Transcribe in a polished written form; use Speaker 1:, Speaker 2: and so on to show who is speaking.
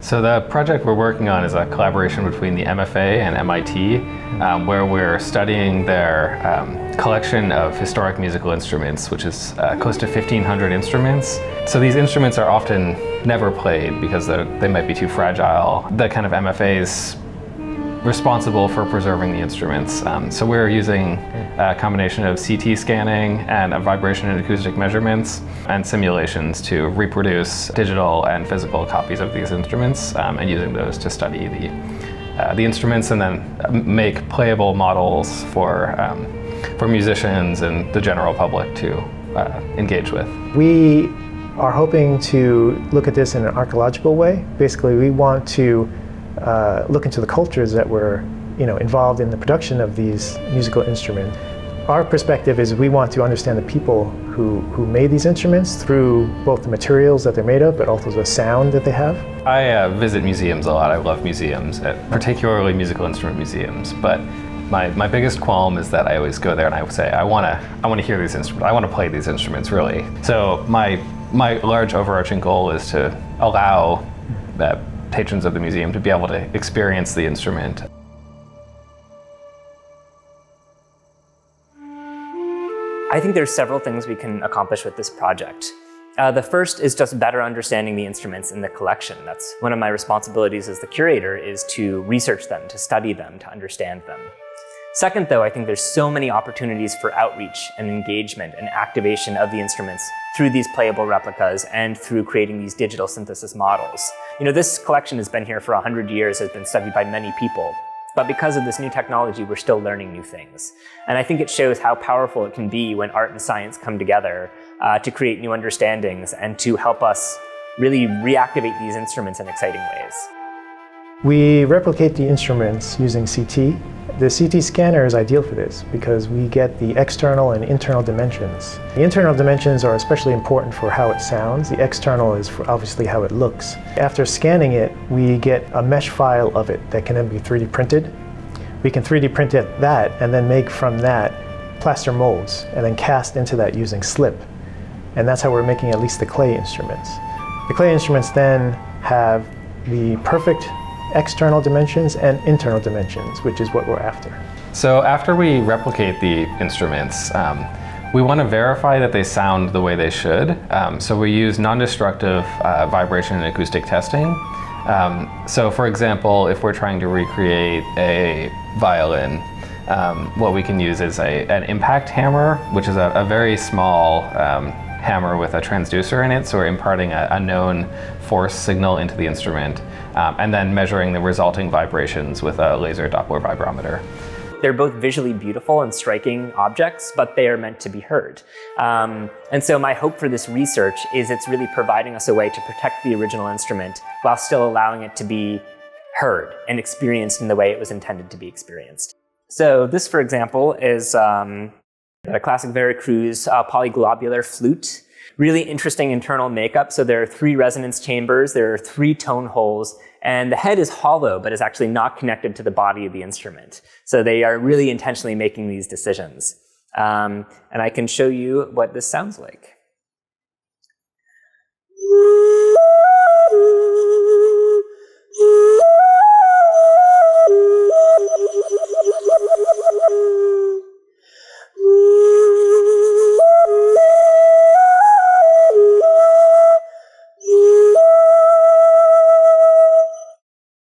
Speaker 1: So the project we're working on is a collaboration between the MFA and MIT, where we're studying their collection of historic musical instruments, which is close to 1,500 instruments. So these instruments are often never played because they might be too fragile. The kind of MFA is responsible for preserving the instruments. So we're using a combination of CT scanning and vibration and acoustic measurements and simulations to reproduce digital and physical copies of these instruments, and using those to study the instruments and then make playable models for musicians and the general public to engage with.
Speaker 2: We are hoping to look at this in an archaeological way. Basically, we want to look into the cultures that were involved in the production of these musical instruments. Our perspective is we want to understand the people who made these instruments through both the materials that they're made of, but also the sound that they have.
Speaker 1: I visit museums a lot. I love museums, particularly musical instrument museums. But my biggest qualm is that I always go there and I say, I want to hear these instruments. I want to play these instruments, really. So my large overarching goal is to allow patrons of the museum to be able to experience the instrument.
Speaker 3: I think there's several things we can accomplish with this project. The first is just better understanding the instruments in the collection. That's one of my responsibilities as the curator, is to research them, to study them, to understand them. Second, though, I think there's so many opportunities for outreach and engagement and activation of the instruments through these playable replicas and through creating these digital synthesis models. This collection has been here for 100 years, has been studied by many people. But because of this new technology, we're still learning new things. And I think it shows how powerful it can be when art and science come together to create new understandings and to help us really reactivate these instruments in exciting ways.
Speaker 2: We replicate the instruments using CT. The CT scanner is ideal for this because we get the external and internal dimensions. The internal dimensions are especially important for how it sounds. The external is for obviously how it looks. After scanning it, we get a mesh file of it that can then be 3D printed. We can 3D print that and then make from that plaster molds and then cast into that using slip. And that's how we're making at least the clay instruments. The clay instruments then have the perfect external dimensions and internal dimensions, which is what we're after.
Speaker 1: So after we replicate the instruments, we want to verify that they sound the way they should. So we use non-destructive vibration and acoustic testing. So for example, if we're trying to recreate a violin, what we can use is an impact hammer, which is a very small hammer with a transducer in it, so we're imparting a known force signal into the instrument, and then measuring the resulting vibrations with a laser Doppler vibrometer.
Speaker 3: They're both visually beautiful and striking objects, but they are meant to be heard. And so my hope for this research is it's really providing us a way to protect the original instrument while still allowing it to be heard and experienced in the way it was intended to be experienced. So this, for example, is a classic Veracruz polyglobular flute. Really interesting internal makeup. So there are 3 resonance chambers, there are 3 tone holes, and the head is hollow, but is actually not connected to the body of the instrument. So they are really intentionally making these decisions. And I can show you what this sounds like.